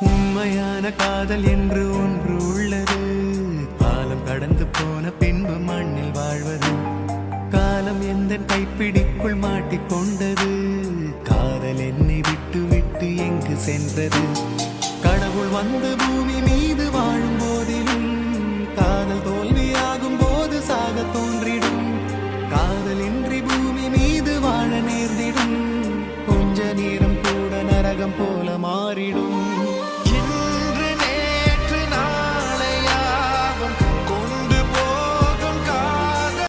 உண்மையான காதல் என்று ஒன்று உள்ளது. காலம் கடந்து போன பின்பு மண்ணில் வாழ்வது. காலம் எந்த கைப்பிடிக்குள் மாட்டிக்கொண்டது. காதல் என்னை விட்டு விட்டு எங்கு சென்றது. கடவுள் வந்து பூமி மீது வாழும் போதிலும் காதல் தோல்வியாகும் போது சாக தோன்றிடும். காதல் இன்றி பூமி மீது வாழ நேர்ந்திடும். கொஞ்ச நேரம் கூட நரகம் போல மாறிடும்.